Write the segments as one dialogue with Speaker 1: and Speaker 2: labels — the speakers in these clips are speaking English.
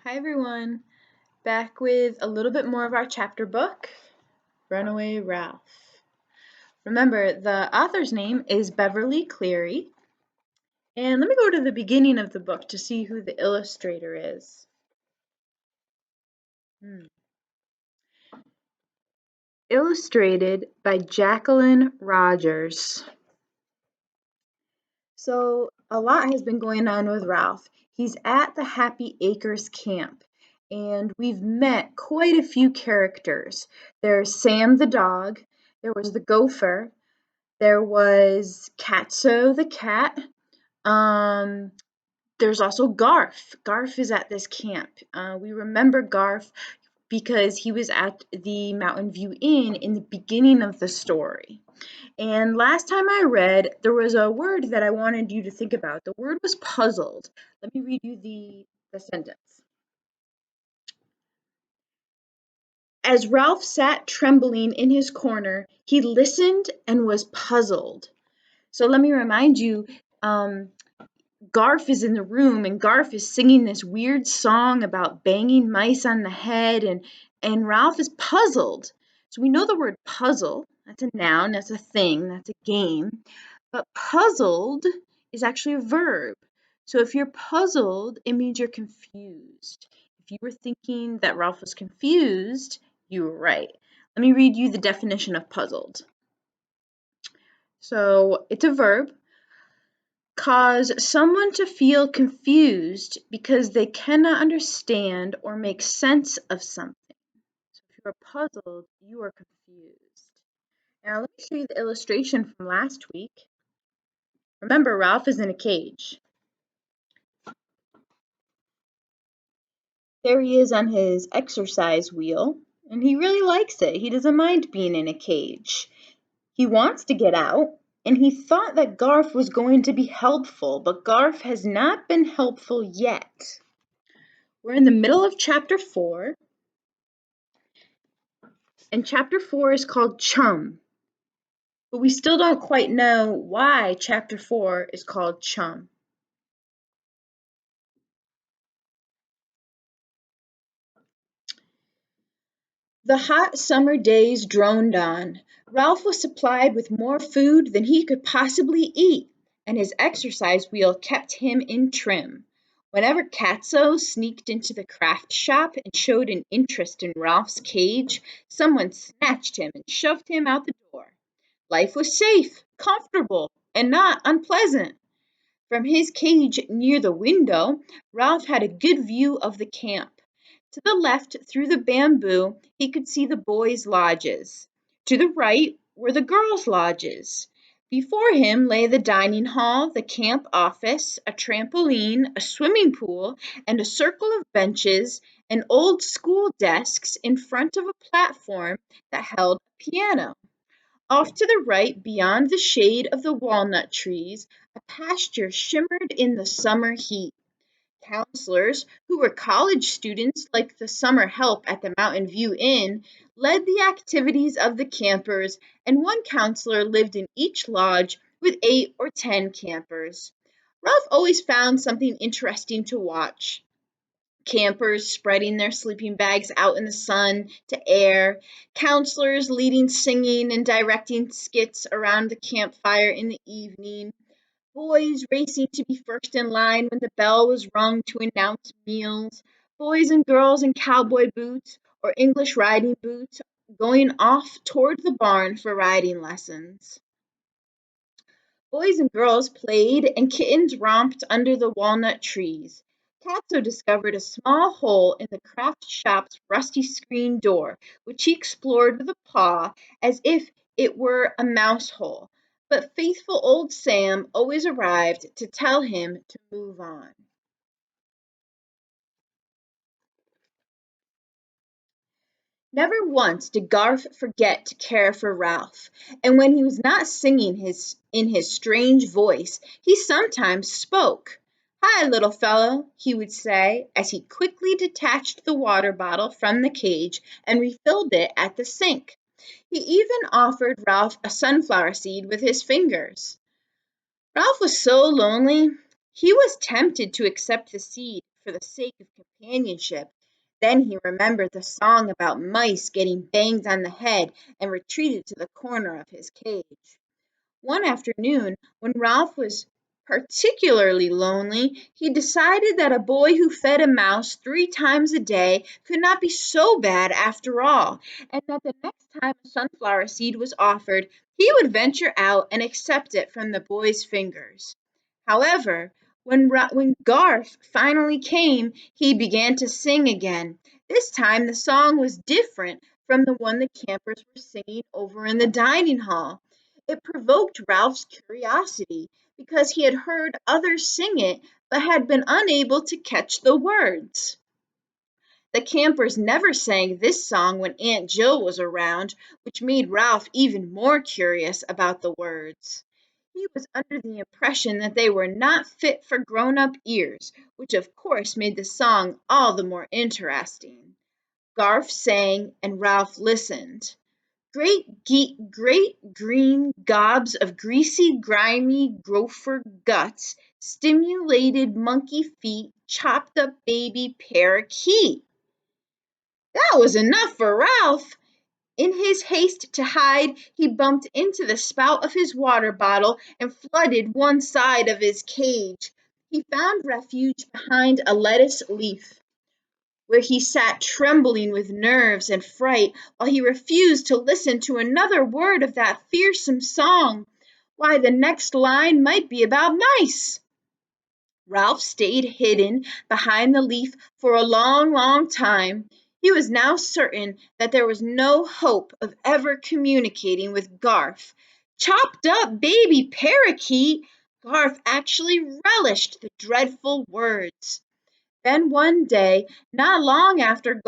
Speaker 1: Hi everyone, back with a little bit more of our chapter book, Runaway Ralph. Remember, the author's name is Beverly Cleary, and let me go to the beginning of the book to see who the illustrator is. Illustrated by Jacqueline Rogers. So, a lot has been going on with Ralph. He's at the Happy Acres camp, and we've met quite a few characters. There's Sam the dog, there was the gopher, there was Katso the cat. Um, there's also Garf. Garf is at this camp. We remember Garf because he was at the Mountain View Inn in the beginning of the story. And last time I read, there was a word that I wanted you to think about. The word was puzzled. Let me read you the sentence. As Ralph sat trembling in his corner, he listened and was puzzled. So let me remind you, Garf is in the room and Garf is singing this weird song about banging mice on the head and Ralph is puzzled. So we know the word puzzle, that's a noun, that's a thing, that's a game. But puzzled is actually a verb. So if you're puzzled, it means you're confused. If you were thinking that Ralph was confused, you were right. Let me read you the definition of puzzled. So it's a verb. Cause someone to feel confused because they cannot understand or make sense of something. So if you are puzzled, you are confused. Now let me show you the illustration from last week. Remember, Ralph is in a cage. There he is on his exercise wheel, and he really likes it. He doesn't mind being in a cage. He wants to get out, and he thought that Garf was going to be helpful, but Garf has not been helpful yet. We're in the middle of chapter 4, and chapter 4 is called Chum. But we still don't quite know why chapter 4 is called Chum. The hot summer days droned on. Ralph was supplied with more food than he could possibly eat, and his exercise wheel kept him in trim. Whenever Katso sneaked into the craft shop and showed an interest in Ralph's cage, someone snatched him and shoved him out the door. Life was safe, comfortable, and not unpleasant. From his cage near the window, Ralph had a good view of the camp. To the left, through the bamboo, he could see the boys' lodges. To the right were the girls' lodges. Before him lay the dining hall, the camp office, a trampoline, a swimming pool, and a circle of benches and old school desks in front of a platform that held a piano. Off to the right, beyond the shade of the walnut trees, a pasture shimmered in the summer heat. Counselors, who were college students like the summer help at the Mountain View Inn, led the activities of the campers, and one counselor lived in each lodge with 8 or 10 campers. Ralph always found something interesting to watch. Campers spreading their sleeping bags out in the sun to air, counselors leading singing and directing skits around the campfire in the evening, boys racing to be first in line when the bell was rung to announce meals, boys and girls in cowboy boots or English riding boots going off toward the barn for riding lessons. Boys and girls played and kittens romped under the walnut trees. Tatso discovered a small hole in the craft shop's rusty screen door, which he explored with a paw as if it were a mouse hole. But faithful old Sam always arrived to tell him to move on. Never once did Garth forget to care for Ralph, and when he was not singing in his strange voice, he sometimes spoke. "Hi, little fellow," he would say, as he quickly detached the water bottle from the cage and refilled it at the sink. He even offered Ralph a sunflower seed with his fingers. Ralph was so lonely. He was tempted to accept the seed for the sake of companionship. Then he remembered the song about mice getting banged on the head and retreated to the corner of his cage. One afternoon, when Ralph was particularly lonely, he decided that a boy who fed a mouse 3 times a day could not be so bad after all, and that the next time a sunflower seed was offered, he would venture out and accept it from the boy's fingers. However, when Garth finally came, he began to sing again. This time the song was different from the one the campers were singing over in the dining hall. It provoked Ralph's curiosity because he had heard others sing it but had been unable to catch the words. The campers never sang this song when Aunt Jill was around, which made Ralph even more curious about the words. He was under the impression that they were not fit for grown-up ears, which of course made the song all the more interesting. Garth sang and Ralph listened. Great green gobs of greasy, grimy gopher guts, stimulated monkey feet, chopped up baby parakeet. That was enough for Ralph. In his haste to hide, he bumped into the spout of his water bottle and flooded one side of his cage. He found refuge behind a lettuce leaf, where he sat trembling with nerves and fright while he refused to listen to another word of that fearsome song. Why, the next line might be about mice. Ralph stayed hidden behind the leaf for a long time. He was now certain that there was no hope of ever communicating with Garth. Chopped up baby parakeet! Garth actually relished the dreadful words. Then one day, not long after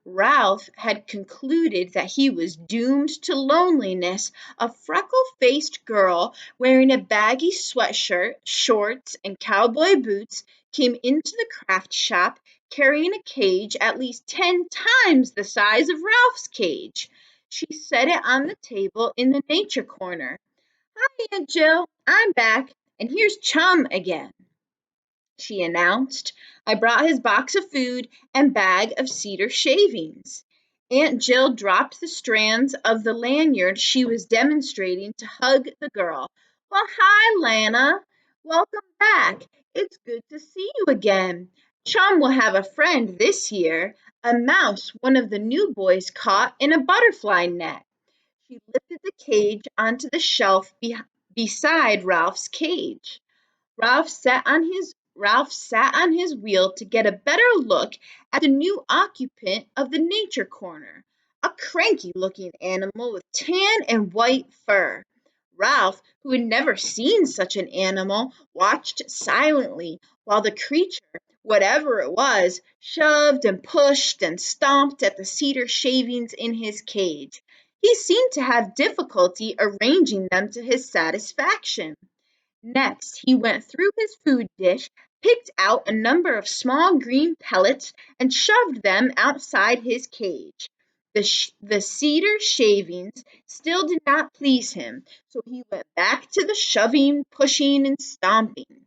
Speaker 1: Ralph had concluded that he was doomed to loneliness, a freckle-faced girl wearing a baggy sweatshirt, shorts, and cowboy boots came into the craft shop carrying a cage at least 10 times the size of Ralph's cage. She set it on the table in the nature corner. "Hi, Aunt Jill, I'm back, and here's Chum again," she announced. "I brought his box of food and bag of cedar shavings." Aunt Jill dropped the strands of the lanyard she was demonstrating to hug the girl. "Well, hi, Lana. Welcome back. It's good to see you again. Chum will have a friend this year, a mouse one of the new boys caught in a butterfly net." She lifted the cage onto the shelf beside Ralph's cage. Ralph sat on his wheel to get a better look at the new occupant of the nature corner, a cranky-looking animal with tan and white fur. Ralph, who had never seen such an animal, watched silently while the creature, whatever it was, shoved and pushed and stomped at the cedar shavings in his cage. He seemed to have difficulty arranging them to his satisfaction. Next, he went through his food dish, picked out a number of small green pellets, and shoved them outside his cage. The cedar shavings still did not please him, so he went back to the shoving, pushing, and stomping.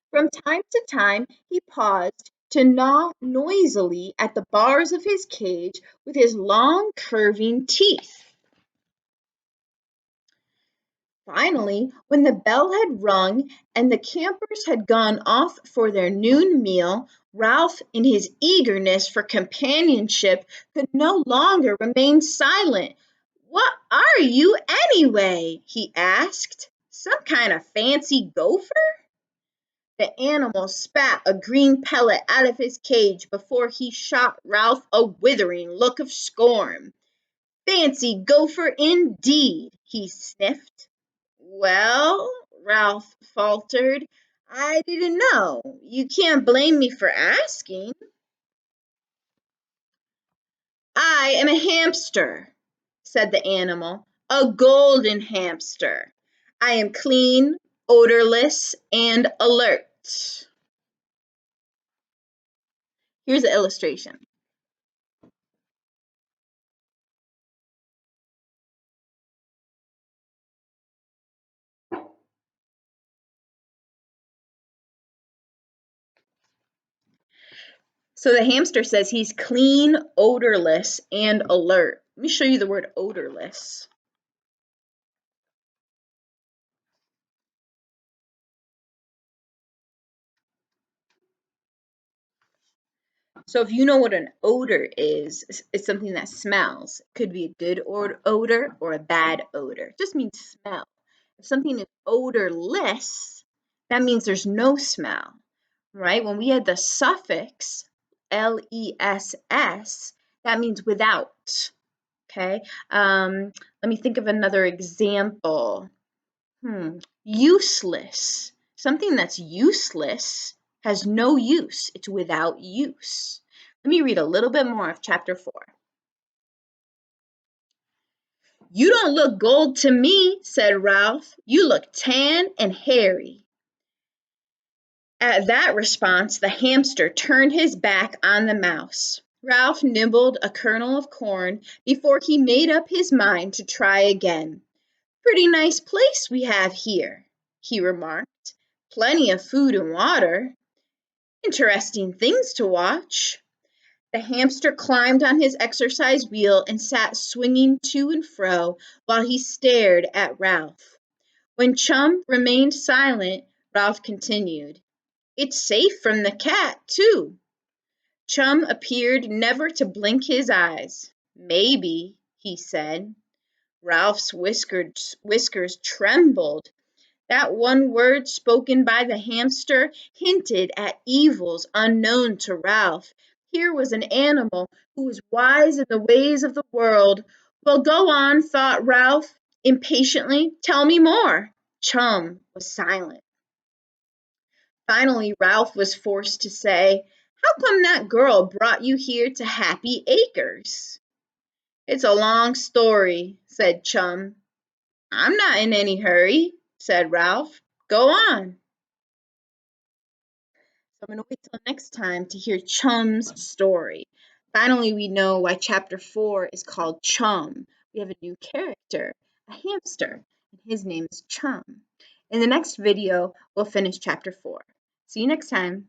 Speaker 1: From time to time, he paused to gnaw noisily at the bars of his cage with his long, curving teeth. Finally, when the bell had rung and the campers had gone off for their noon meal, Ralph, in his eagerness for companionship, could no longer remain silent. "What are you, anyway?" he asked. "Some kind of fancy gopher?" The animal spat a green pellet out of his cage before he shot Ralph a withering look of scorn. "Fancy gopher, indeed!" he sniffed. "Well," Ralph faltered, "I didn't know. You can't blame me for asking." "I am a hamster," said the animal, "a golden hamster. I am clean, odorless, and alert." Here's the illustration. So the hamster says he's clean, odorless, and alert. Let me show you the word odorless. So if you know what an odor is, it's something that smells. It could be a good odor or a bad odor. It just means smell. If something is odorless, that means there's no smell, right? When we had the suffix less, that means without, okay? Let me think of another example. Useless. Something that's useless has no use. It's without use. Let me read a little bit more of chapter 4. You don't look gold to me, said Ralph. You look tan and hairy. At that response, the hamster turned his back on the mouse. Ralph nibbled a kernel of corn before he made up his mind to try again. Pretty nice place we have here, he remarked. Plenty of food and water. Interesting things to watch. The hamster climbed on his exercise wheel and sat swinging to and fro while he stared at Ralph. When Chum remained silent, Ralph continued, It's safe from the cat, too. Chum appeared never to blink his eyes. Maybe, he said. Ralph's whiskers trembled. That one word spoken by the hamster hinted at evils unknown to Ralph. Here was an animal who was wise in the ways of the world. Well, go on, thought Ralph impatiently. Tell me more. Chum was silent. Finally, Ralph was forced to say, How come that girl brought you here to Happy Acres? It's a long story, said Chum. I'm not in any hurry, said Ralph. Go on. So I'm going to wait till next time to hear Chum's story. Finally, we know why chapter 4 is called Chum. We have a new character, a hamster, and his name is Chum. In the next video, we'll finish chapter 4. See you next time.